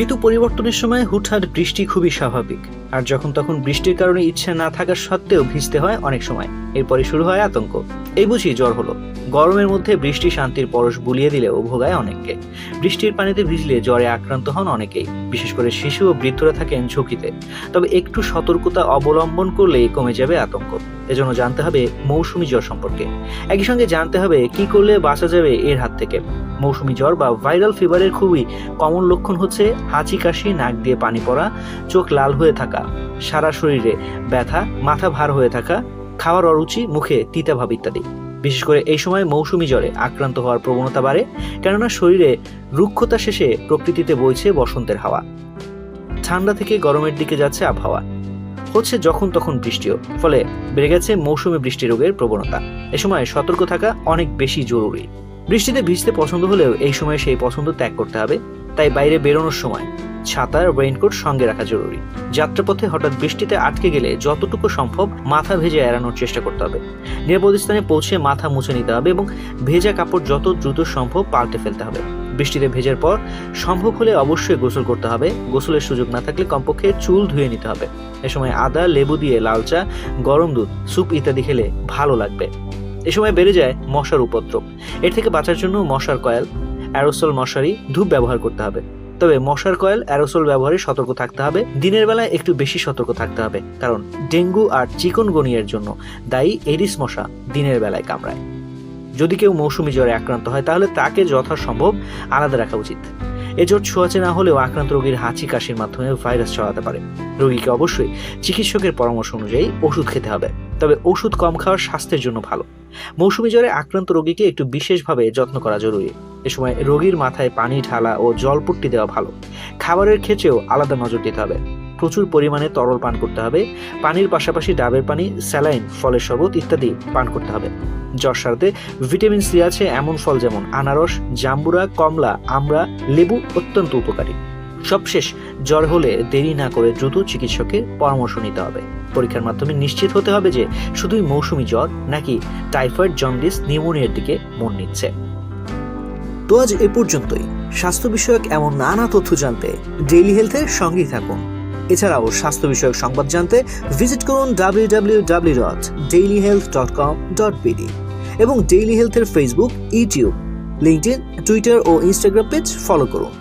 ঋতু পরিবর্তনের সময় হুটহাট বৃষ্টি খুবই স্বাভাবিক, আর যখন তখন বৃষ্টির কারণে ইচ্ছা না থাকা সত্ত্বেও ভিজতে হয় অনেক সময়। এরপরে শুরু হয় আতঙ্ক, এই বুঝি জ্বর হলো। গরমের মধ্যে বৃষ্টি শান্তির পরশ বুলিয়ে দিলেও ভোগায় অনেককে। বৃষ্টির পানিতে ভিজলে জ্বরে আক্রান্ত হন অনেকেই, বিশেষ করে শিশু ও বৃদ্ধরা থাকেন ঝুঁকিতে। তবে একটু সতর্কতা অবলম্বন করলেই কমে যাবে আতঙ্ক। এজন্য জানতে হবে মৌসুমী জ্বর সম্পর্কে। একই সঙ্গে জানতে হবে কি করলে বাঁচা যাবে এর হাত থেকে। মৌসুমী জ্বর বা ভাইরাল ফিভারের খুবই কমন লক্ষণ হচ্ছে হাঁচি কাশি, নাক দিয়ে পানি পড়া, চোখ লাল হয়ে থাকা, সারা শরীরে ব্যথা, মাথা ভার হয়ে থাকা, খাওয়ার অরুচি, মুখে তিতা ভাব ইত্যাদি। বিশেষ করে এই সময় মৌসুমী জ্বরে আক্রান্ত হওয়ার প্রবণতা বাড়ে, কেননা শরীরে রুক্ষতা শেষে প্রকৃতিতে বইছে বসন্তের হাওয়া। ঠান্ডা থেকে গরমের দিকে যাচ্ছে আবহাওয়া, হচ্ছে যখন তখন বৃষ্টিও, ফলে বেড়ে গেছে মৌসুমী বৃষ্টি রোগের প্রবণতা। এ সময় সতর্ক থাকা অনেক বেশি জরুরি। বৃষ্টিতে ভিজতে পছন্দ হলেও এই সময় সেই পছন্দ ত্যাগ করতে হবে। তাই বাইরে বেরোনোর সময় ছাতা, রেইনকোট সঙ্গে রাখা জরুরি। যাত্রাপথে হঠাৎ বৃষ্টিতে আটকে গেলে যতটুকু সম্ভব মাথা ভেজে এড়ানোর চেষ্টা করতে হবে। নিরাপদ স্থানে পৌঁছে মাথা মুছে নিতে হবে এবং ভেজা কাপড় যত দ্রুত সম্ভব পাল্টে ফেলতে হবে। বৃষ্টিতে ভেজার পর সম্ভব হলে অবশ্যই গোসল করতে হবে। গোসলের সুযোগ না থাকলে কমপক্ষে চুল ধুয়ে নিতে হবে। এ সময় আদা, লেবু দিয়ে লাল চা, গরম দুধ, স্যুপ ইত্যাদি খেলে ভালো লাগবে। এ সময় বেড়ে যায় মশার উপদ্রব। এর থেকে বাঁচার জন্য মশার কয়েল, অ্যারোসল মশারি, ধূপ ব্যবহার করতে হবে। তবে মশার কয়েল, অ্যারোসল ব্যবহারে সতর্ক থাকতে হবে। দিনের বেলায় একটু বেশি সতর্ক থাকতে হবে, কারণ ডেঙ্গু আর চিকনগুনিয়ার জন্য দায়ী এডিস মশা দিনের বেলায় কামড়ায়। যদি কেউ মৌসুমী জ্বরে আক্রান্ত হয় তাহলে তাকে যথাসম্ভব আলাদা রাখা উচিত। এ জ্বর ছোঁয়াচে না হলেও আক্রান্ত রোগীর হাঁচি কাশির মাধ্যমে ভাইরাস ছড়াতে পারে। রোগীকে অবশ্যই চিকিৎসকের পরামর্শ অনুযায়ী ওষুধ খেতে হবে, তবে ওষুধ কম খাওয়া স্বাস্থ্যের জন্য ভালো। মৌসুমী জ্বরে আক্রান্ত রোগীকে একটু বিশেষভাবে যত্ন করা জরুরি। এ সময় রোগীর মাথায় পানি ঢালা ও জলপট্টি দেওয়া ভালো। খাবারের ক্ষেত্রেও আলাদা নজর দিতে হবে। প্রচুর পরিমাণে তরল পান করতে হবে। পানির পাশাপাশি ডাবের পানি, স্যালাইন, ফলের শরবত ইত্যাদি পান করতে হবে। জ্বর সারাতে ভিটামিন সি আছে এমন ফল যেমন আনারস, জাম্বুরা, কমলা, আমড়া, লেবু অত্যন্ত উপকারী। সবশেষ, জ্বর হলে দেরি না করে দ্রুত চিকিৎসকের পরামর্শ নিতে হবে। পরীক্ষার মাধ্যমে নিশ্চিত হতে হবে যে শুধুই মৌসুমী জ্বর নাকি টাইফয়েড, জন্ডিস, নিউমোনিয়ার দিকে মন নিচ্ছে। তো আজ এ পর্যন্তই। স্বাস্থ্য বিষয়ক এমন নানা তথ্য জানতে ডেইলি হেলথের সঙ্গেই থাকুন। এছাড়াও স্বাস্থ্য বিষয়ক সংবাদ জানতে ভিজিট করুন www.dailyhealth.com.bd এবং ডেইলি হেলথের ফেসবুক, ইউটিউব, লিঙ্কডইন, টুইটার ও ইনস্টাগ্রাম পেজ ফলো করুন।